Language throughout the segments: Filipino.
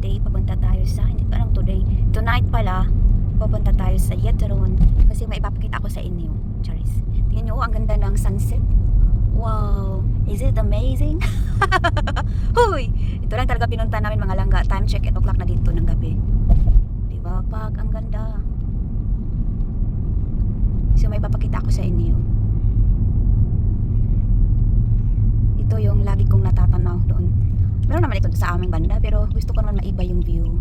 today, papunta tayo sa, hindi pa lang today, tonight pala, papunta tayo sa Yetron kasi may ipapakita ako sa inyo. Charis. Tingnan nyo, ang ganda ng sunset. Wow, is it amazing? Huy! Ito lang talaga pinunta namin mga langga. Time check, 8 o'clock na dito ng gabi. Diba, pag ang ganda. So may ipapakita ako sa inyo. Ito yung lagi kong natatanaw doon. Meron naman ito sa aming banda, pero gusto ko naman maiba yung view.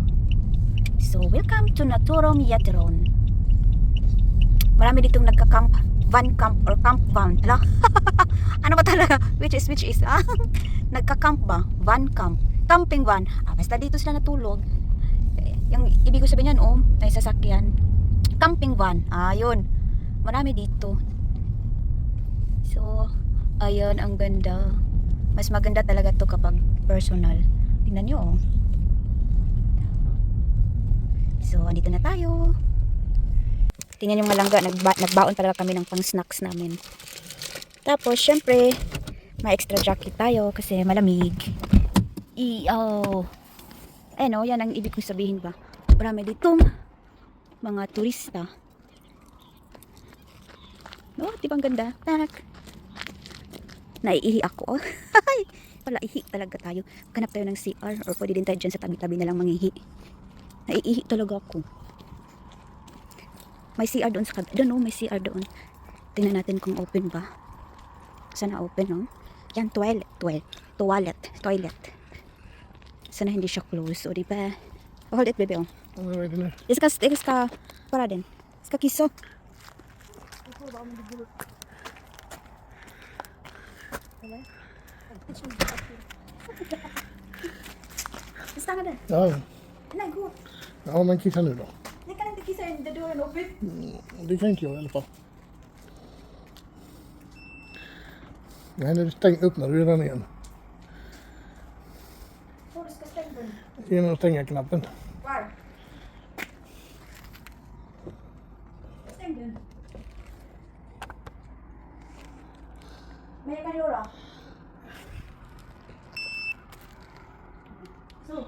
So, welcome to Naturom Yetron. Marami ditong nagka-camp, van camp or camp van. Ala? Ano ba talaga? Which is, nagka-camp ba? Van camp. Camping van. Basta dito sila natulog. Yung ibig ko sabihin yan, may sasakyan. Camping van. Yun. Marami dito. So, ayun, ang ganda. Mas maganda talaga to kapag personal. Tingnan nyo, So, andito na tayo. Tingnan yung mga langga, nagbaon talaga kami ng pang-snacks namin. Tapos, syempre, may extra jacket tayo kasi malamig. Yan ang ibig kong sabihin ba. Marami ditong mga turista. Di ba ang ganda? Tak. Naiihi ako. Wala, ihi talaga tayo. Kanap tayo ng CR or pwede din tayo dyan sa tabi-tabi na lang mangihi. Naiihi talaga ako. May CR doon sa kabila. May CR doon. Tingnan natin kung open ba. Sana open, Yan, toilet. Sana hindi siya close. O, diba? Hold it, baby, Iska, para din. Iska kiso. Stanna där. Ja, Nej, gå. ja men kissa nu då. Jag kan inte kissa in the door and open. Det kan inte jag i alla fall. Nej, när du öppnar du den igen. Du ska stänga den. Genom att stänga knappen. Var? Stäng den. Men jag kan göra. Så.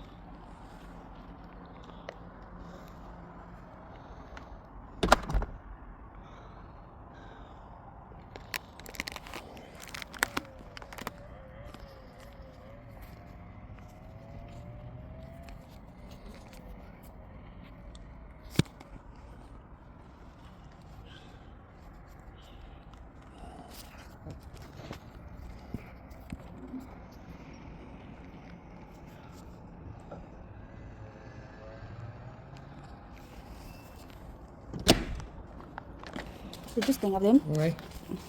Did you steng av dem? Nej.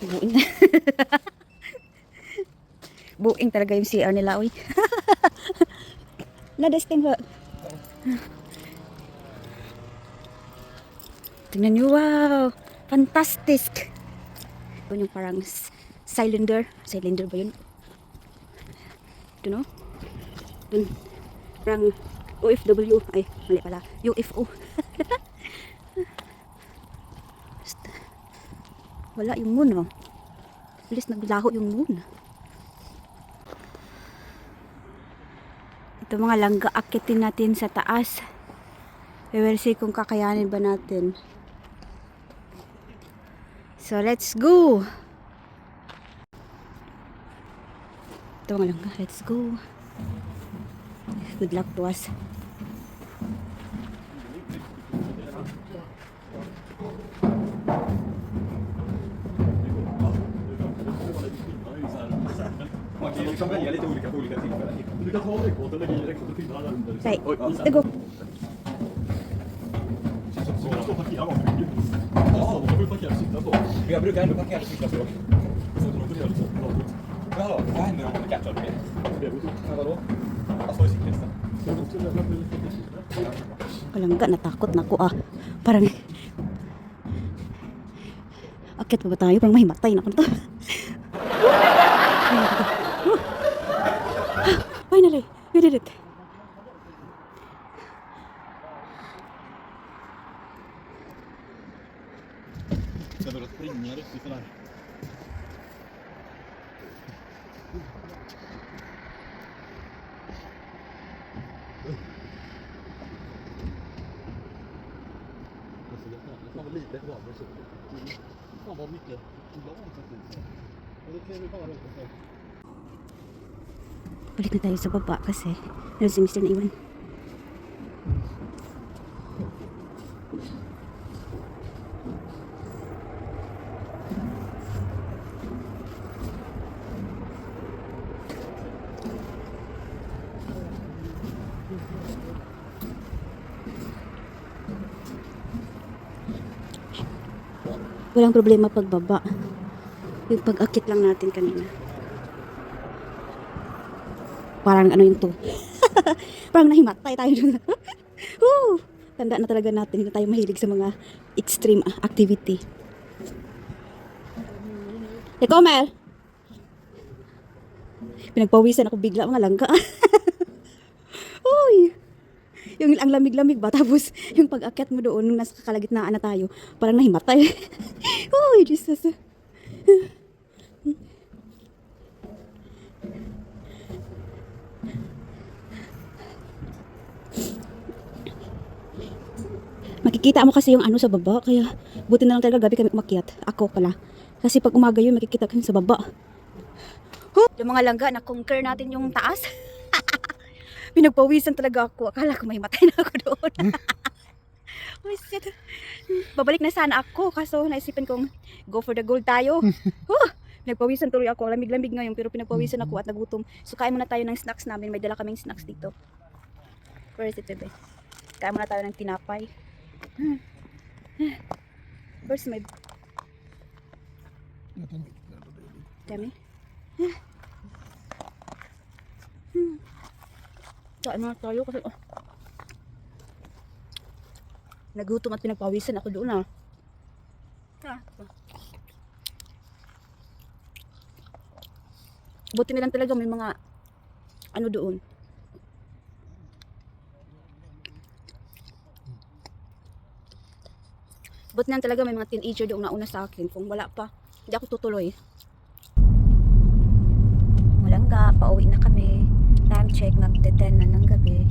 Buing. Buing talaga yung CR nila, uy. Nadesting ba? Tingnan nyo, wow! Fantastic! Ito yung parang cylinder. Cylinder ba yun? Ito, no? Dun, parang OFW. Ay, mali pala. UFO. Wala yung moon, Bilis naglaho yung moon. Ito mga langga, akitin natin sa taas. We will see kung kakayanin ba natin. So, let's go! Ito mga langga, let's go. Good luck to us. Man kan liksom välja lite olika på olika tillfällen. Du kan ta rekord och lägga i rekord och fylla alla under. Nej, det går. Så jag står parkerad bakom mycket. Ja, man får parkera och sitta så. Men jag brukar ändå parkera och cykla så. Så att de får göra det så. Jaha, vad händer om man catchar det? Men vadå? Jag står i cyklisten. Kalangga, natakot na ako Parang akit pa ba tayo? Parang mahimatay na ako nito. Finally, we did it. Ska du springa riktigt sådär? Det var väl så. Fan vad mycket. Det var inte så fint. Och det kan vi bara runt. Balik na tayo sa baba kasi meron si Mr. na iwan. Walang problema pagbaba. Yung pag-akit lang natin kanina. Parang ano yung to. Parang nahimatay tayo dun. Woo! Tanda na talaga natin na tayo mahilig sa mga extreme activity. Ikaw, Mel! Pinagpawisan ako bigla mga langka. Uy! Yung ang lamig-lamig ba? Tapos yung pag-akyat mo doon, nung nasa kalagitnaan na tayo, parang nahimatay. Uy, Jesus. Makikita mo kasi yung ano sa baba, kaya buti na lang talaga gabi kami umakyat. Ako pala. Kasi pag umaga yun, makikita kami sa baba. Yung mga langga, na-conquer natin yung taas. Pinagpawisan talaga ako. Akala ko may matay na ako doon. Oh shit. Babalik na sana ako, kaso naisipan kong go for the gold tayo. Pinagpawisan tuloy ako. Lamig-lamig ngayon, pero pinagpawisan ako at nagutom. So kain muna tayo ng snacks namin. May dala kaming snacks dito. Where is it, bebe? Kain muna tayo ng tinapay. Where's my... Dami? Kain muna tayo kasi... Nagutom at pinagpawisan ako doon Buti na lang talaga may mga ano doon. Buti na lang talaga may mga teenager doon nauna sa akin. Kung wala pa, hindi ako tutuloy. Walang pauwi na kami. Time check, magte-10 na ng gabi.